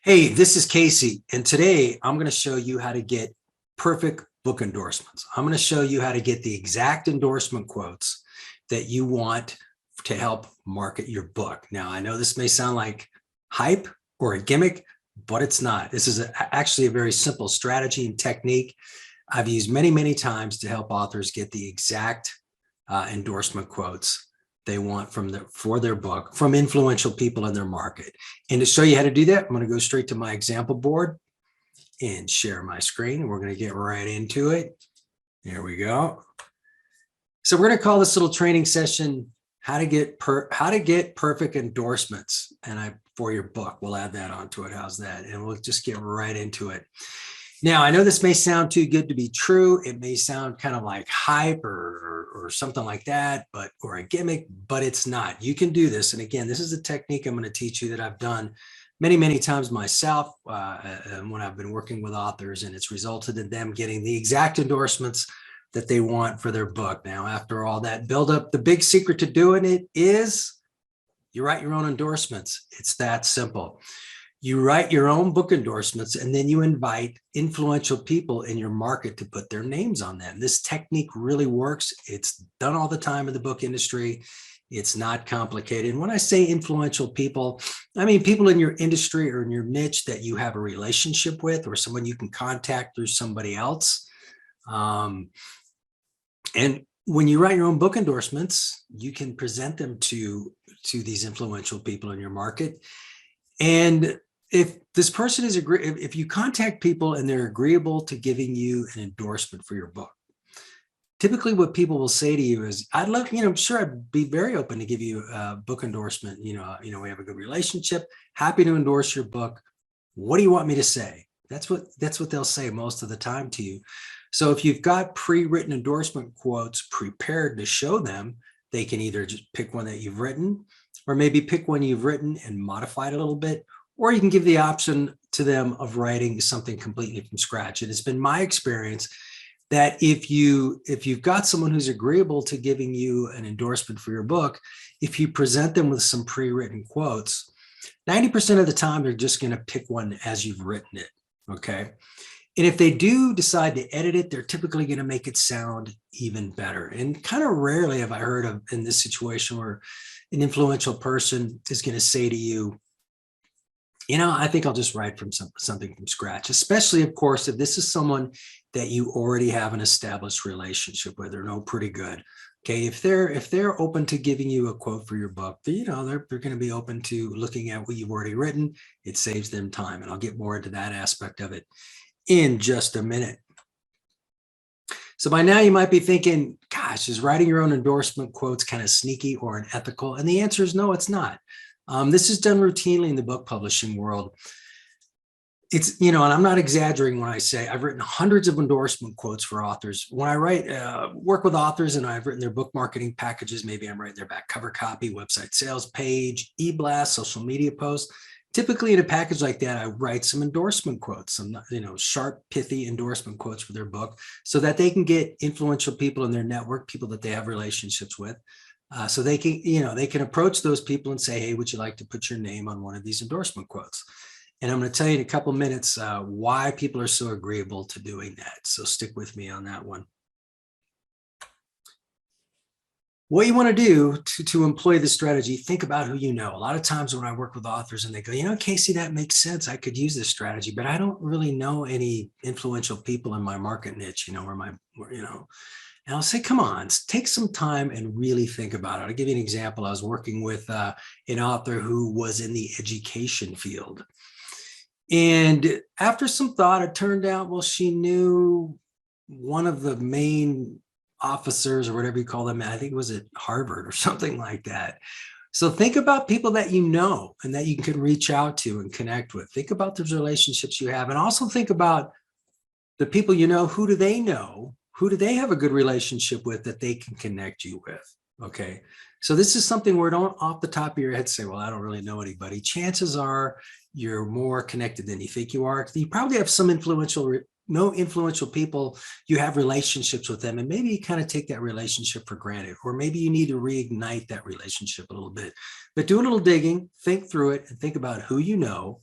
Hey, this is Casey, and today I'm going to show you how to get perfect book endorsements. I'm going to show you how to get the exact endorsement quotes that you want to help market your book. Now, I know this may sound like hype or a gimmick, but it's not. This is actually a very simple strategy and technique I've used many, many times to help authors get the exact endorsement quotes they want for their book from influential people in their market. And to show you how to do that, I'm going to go straight to my example board and share my screen. We're going to get right into it. There we go. So we're going to call this little training session how to get perfect endorsements for your book. We'll add that onto it. How's that? And we'll just get right into it. Now, I know this may sound too good to be true. It may sound kind of like hype or something like that, or a gimmick, but it's not. You can do this. And again, this is a technique I'm going to teach you that I've done many, many times myself when I've been working with authors, and it's resulted in them getting the exact endorsements that they want for their book. Now, after all that buildup, the big secret to doing it is you write your own endorsements. It's that simple. You write your own book endorsements, and then you invite influential people in your market to put their names on them. This technique really works. It's done all the time in the book industry. It's not complicated. And when I say influential people, I mean people in your industry or in your niche that you have a relationship with, or someone you can contact through somebody else. And when you write your own book endorsements, you can present them to these influential people in your market. And if this person is if you contact people and they're agreeable to giving you an endorsement for your book, typically what people will say to you is, I'd love, I'm sure I'd be very open to give you a book endorsement. We have a good relationship, happy to endorse your book. What do you want me to say? That's what they'll say most of the time to you. So if you've got pre-written endorsement quotes prepared to show them, they can either just pick one that you've written, or maybe pick one you've written and modify it a little bit, or you can give the option to them of writing something completely from scratch. And it's been my experience that if you've got someone who's agreeable to giving you an endorsement for your book, if you present them with some pre-written quotes, 90% of the time, they're just going to pick one as you've written it, okay? And if they do decide to edit it, they're typically going to make it sound even better. And kind of rarely have I heard of in this situation where an influential person is going to say to you, I think I'll just write from something from scratch, especially, of course, if this is someone that you already have an established relationship with or know pretty good. Okay, if they're open to giving you a quote for your book, they're going to be open to looking at what you've already written. It saves them time, and I'll get more into that aspect of it in just a minute. So by now you might be thinking, gosh, is writing your own endorsement quotes kind of sneaky or unethical? And the answer is no, it's not. This is done routinely in the book publishing world. It's, and I'm not exaggerating when I say I've written hundreds of endorsement quotes for authors. When I work with authors and I've written their book marketing packages, maybe I'm writing their back cover copy, website sales page, e-blast, social media posts. Typically in a package like that, I write some endorsement quotes, some, sharp, pithy endorsement quotes for their book so that they can get influential people in their network, people that they have relationships with. So they can, they can approach those people and say, hey, would you like to put your name on one of these endorsement quotes? And I'm going to tell you in a couple of minutes why people are so agreeable to doing that. So stick with me on that one. What you want to do to employ this strategy, think about who you know. A lot of times when I work with authors and they go, Casey, that makes sense. I could use this strategy, but I don't really know any influential people in my market niche, and I'll say, come on, take some time and really think about it. I'll give you an example. I was working with an author who was in the education field. And after some thought, it turned out, well, she knew one of the main officers or whatever you call them. I think it was at Harvard or something like that. So think about people that you know and that you can reach out to and connect with. Think about those relationships you have, and also think about the people you know. Who do they know? Who do they have a good relationship with that they can connect you with? Okay. So this is something where don't off the top of your head say, well, I don't really know anybody. Chances are you're more connected than you think you are. You probably have some influential people, you have relationships with them, and maybe you kind of take that relationship for granted, or maybe you need to reignite that relationship a little bit. But do a little digging, think through it, and think about who you know,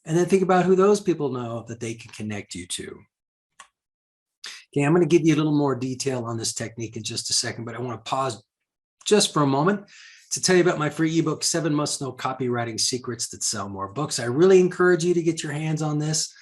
And then think about who those people know that they can connect you to. Okay, I'm going to give you a little more detail on this technique in just a second, but I want to pause just for a moment to tell you about my free ebook, 7 Must-Know Copywriting Secrets That Sell More Books. I really encourage you to get your hands on this.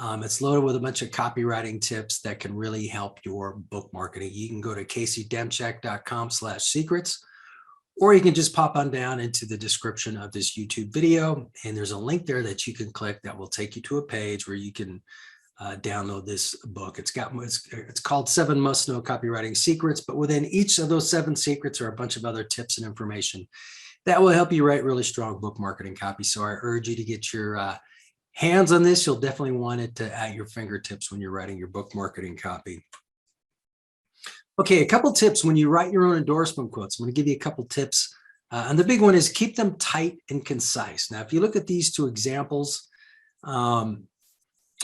It's loaded with a bunch of copywriting tips that can really help your book marketing. You can go to caseydemchak.com/secrets, or you can just pop on down into the description of this YouTube video, and there's a link there that you can click that will take you to a page where you can download this book. It's called 7 Must-Know Copywriting Secrets, but within each of those 7 secrets are a bunch of other tips and information that will help you write really strong book marketing copy. So I urge you to get your hands on this. You'll definitely want it at your fingertips when you're writing your book marketing copy. Okay, a couple tips when you write your own endorsement quotes. I'm going to give you a couple tips. And the big one is keep them tight and concise. Now, if you look at these 2 examples,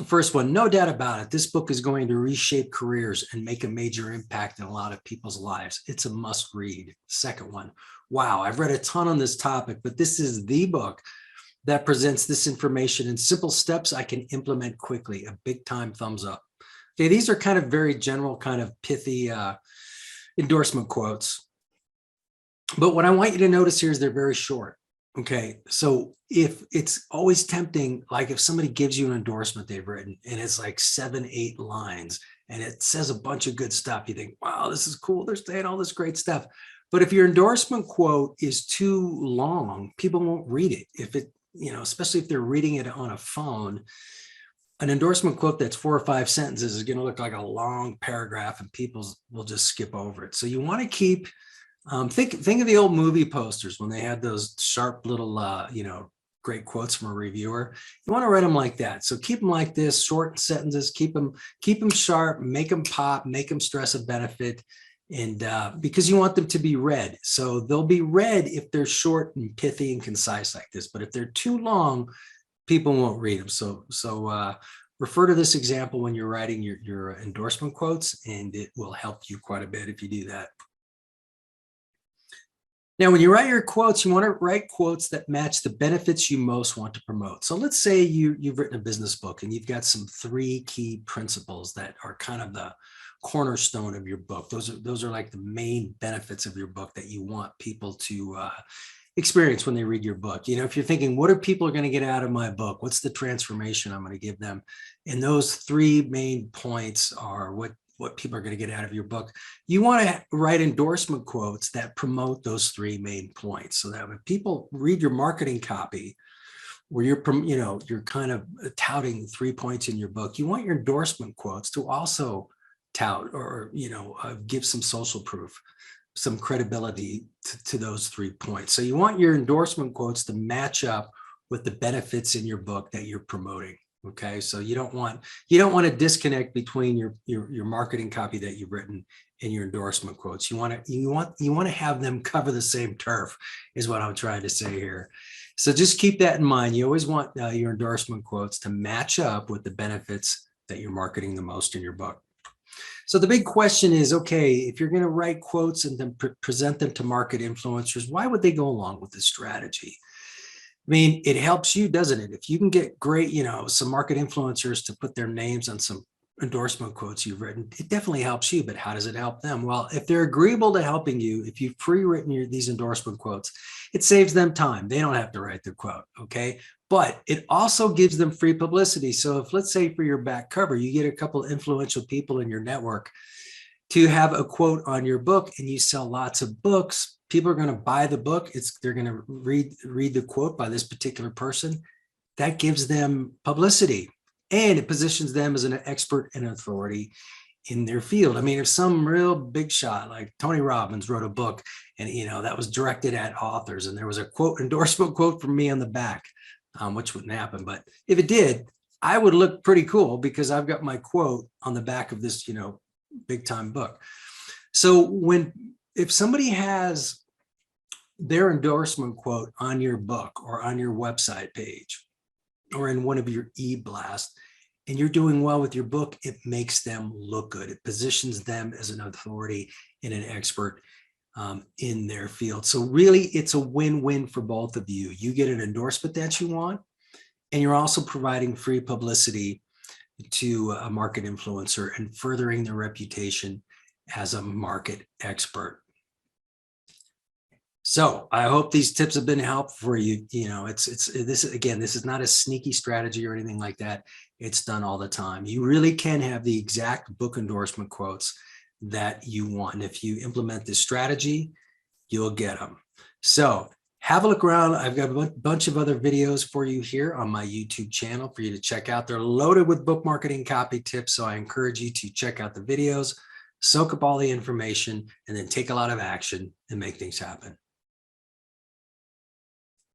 first one, no doubt about it, this book is going to reshape careers and make a major impact in a lot of people's lives. It's a must read. Second one, wow, I've read a ton on this topic, but this is the book that presents this information in simple steps I can implement quickly. A big time thumbs up. Okay, these are kind of very general, kind of pithy endorsement quotes. But what I want you to notice here is they're very short. Okay, so if it's always tempting, like if somebody gives you an endorsement they've written and it's like 7, 8 lines and it says a bunch of good stuff, you think, wow, this is cool. They're saying all this great stuff. But if your endorsement quote is too long, people won't read it. If it, especially if they're reading it on a phone, an endorsement quote that's 4 or 5 sentences is going to look like a long paragraph and people will just skip over it. So you want to keep, think of the old movie posters when they had those sharp little, great quotes from a reviewer. You want to write them like that. So keep them like this, short sentences, keep them sharp, make them pop, make them stress a benefit. And because you want them to be read. So they'll be read if they're short and pithy and concise like this. But if they're too long, people won't read them. So refer to this example when you're writing your endorsement quotes, and it will help you quite a bit if you do that. Now, when you write your quotes, you want to write quotes that match the benefits you most want to promote. So let's say you've written a business book and you've got some 3 key principles that are kind of the cornerstone of your book. Those are like the main benefits of your book that you want people to experience when they read your book. If you're thinking, what are people going to get out of my book? What's the transformation I'm going to give them? And those 3 main points are what people are going to get out of your book. You want to write endorsement quotes that promote those 3 main points, so that when people read your marketing copy, where you're kind of touting 3 points in your book, you want your endorsement quotes to also tout or give some social proof, some credibility to those 3 points. So you want your endorsement quotes to match up with the benefits in your book that you're promoting. Okay, so you don't want to disconnect between your marketing copy that you've written and your endorsement quotes. You want to have them cover the same turf, is what I'm trying to say here. So just keep that in mind. You always want your endorsement quotes to match up with the benefits that you're marketing the most in your book. So the big question is, okay, if you're going to write quotes and then present them to market influencers, why would they go along with this strategy? I mean, it helps you, doesn't it? If you can get great, some market influencers to put their names on some endorsement quotes you've written, it definitely helps you. But how does it help them? Well, if they're agreeable to helping you, if you've pre-written these endorsement quotes, it saves them time. They don't have to write the quote, okay? But it also gives them free publicity. So if, let's say, for your back cover, you get a couple of influential people in your network to have a quote on your book and you sell lots of books, people are going to buy the book. They're going to read the quote by this particular person. That gives them publicity, and it positions them as an expert and authority in their field. I mean, if some real big shot like Tony Robbins wrote a book and that was directed at authors, and there was a endorsement quote from me on the back, which wouldn't happen, but if it did, I would look pretty cool because I've got my quote on the back of this big time book. So if somebody has their endorsement quote on your book or on your website page or in one of your e-blasts, and you're doing well with your book, it makes them look good. It positions them as an authority and an expert in their field. So really, it's a win-win for both of you. You get an endorsement that you want, And you're also providing free publicity to a market influencer and furthering their reputation as a market expert. So I hope these tips have been helpful for you. You know, this again, this is not a sneaky strategy or anything like that. It's done all the time. You really can have the exact book endorsement quotes that you want. And if you implement this strategy, you'll get them. So have a look around. I've got a bunch of other videos for you here on my YouTube channel for you to check out. They're loaded with book marketing copy tips. So I encourage you to check out the videos, soak up all the information, and then take a lot of action and make things happen.